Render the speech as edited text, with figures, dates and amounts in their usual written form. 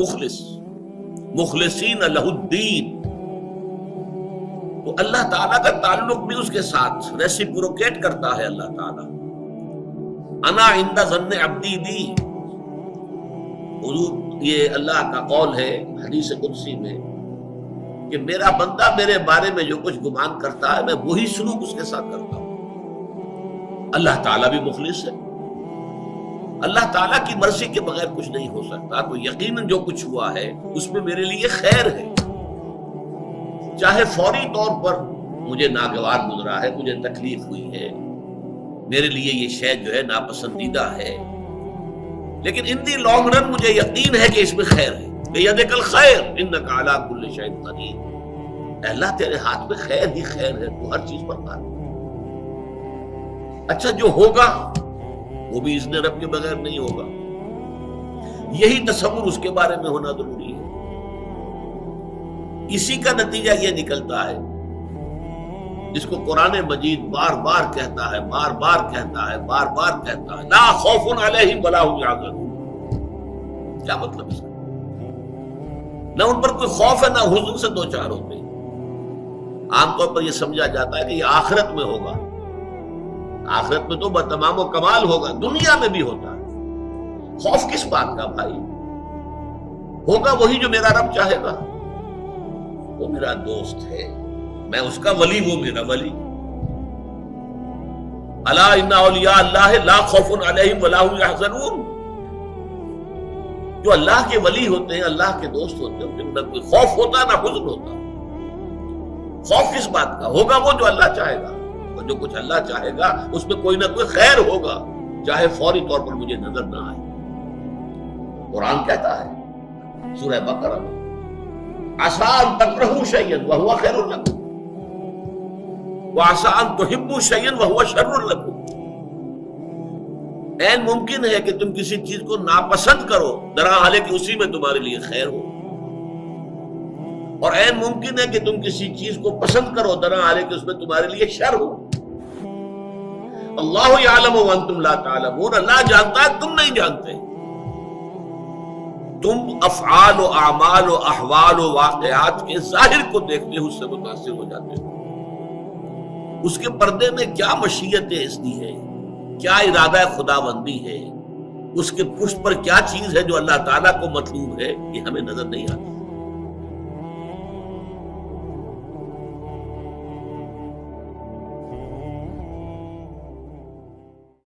مخلص، مخلصین لہ الدین. تو اللہ تعالیٰ کا تعلق بھی اس کے ساتھ ریسیپروکیٹ کرتا ہے. اللہ تعالیٰ انا عند ظن عبدی بی، حضور یہ اللہ کا قول ہے حدیث قدسی میں کہ میرا بندہ میرے بارے میں جو کچھ گمان کرتا ہے میں وہی سلوک اس کے ساتھ کرتا ہوں. اللہ تعالیٰ بھی مخلص ہے. اللہ تعالیٰ کی مرضی کے بغیر کچھ نہیں ہو سکتا. تو یقیناً جو کچھ ہوا ہے اس میں میرے لیے خیر ہے، چاہے فوری طور پر مجھے ناگوار گزرا ہے، مجھے تکلیف ہوئی ہے، میرے لیے یہ شے جو ہے ناپسندیدہ ہے، لیکن ان دی لانگ رن مجھے یقین ہے کہ اس میں خیر ہے. بیدک الخیر انک علی کل شیء قدیر. اے اللہ تیرے ہاتھ میں خیر ہی خیر ہے، تو ہر چیز پر قادر. اچھا جو ہوگا وہ بھی اذن رب کے بغیر نہیں ہوگا. یہی تصور اس کے بارے میں ہونا ضروری ہے. اسی کا نتیجہ یہ نکلتا ہے جس کو قرآن مجید بار بار کہتا ہے، بار بار کہتا ہے، بار بار کہتا ہے، لا خوف علیہم ولا هم یحزنون. کیا مطلب اس کا؟ نہ ان پر کوئی خوف ہے نہ حزن سے دو چار ہوتے ہیں. عام طور پر یہ سمجھا جاتا ہے کہ یہ آخرت میں ہوگا. آخرت میں تو بتمام و کمال ہوگا، دنیا میں بھی ہوتا ہے. خوف کس بات کا بھائی؟ ہوگا وہی جو میرا رب چاہے گا. وہ میرا دوست ہے، میں اس کا ولی، وہ میرا ولی. الا ان اولیاء اللہ لا خوف علیہم ولا هم یحزنون. جو اللہ کے ولی ہوتے ہیں، اللہ کے دوست ہوتے ہیں، ان میں کوئی خوف ہوتا نہ حزن ہوتا. خوف کس بات کا؟ ہوگا وہ جو اللہ چاہے گا. اور جو کچھ اللہ چاہے گا اس میں کوئی نہ کوئی خیر ہوگا، چاہے فوری طور پر مجھے نظر نہ آئے. قرآن کہتا ہے سورہ بقرہ میں عسیٰ ان تکرہوا شیئا وہو خیر لکم وعسیٰ ان تحبوا شیئا وہو شر لکم. عین ممکن ہے کہ تم کسی چیز کو ناپسند کرو درا حالانکہ اسی میں تمہارے لیے خیر ہو، اور عین ممکن ہے کہ تم کسی چیز کو پسند کرو درا حالانکہ اس میں تمہارے لیے شر ہو. اللہ یعلم وانتم لا تعلمون. اللہ جانتا ہے، تم نہیں جانتے. تم افعال و اعمال و احوال و واقعات کے ظاہر کو دیکھتے ہو، اس سے متاثر ہو جاتے ہو. اس کے پردے میں کیا مشیت اذنی ہے، کیا ارادہ خداوندی ہے، اس کے پشت پر کیا چیز ہے جو اللہ تعالیٰ کو مطلوب ہے، یہ ہمیں نظر نہیں آتی.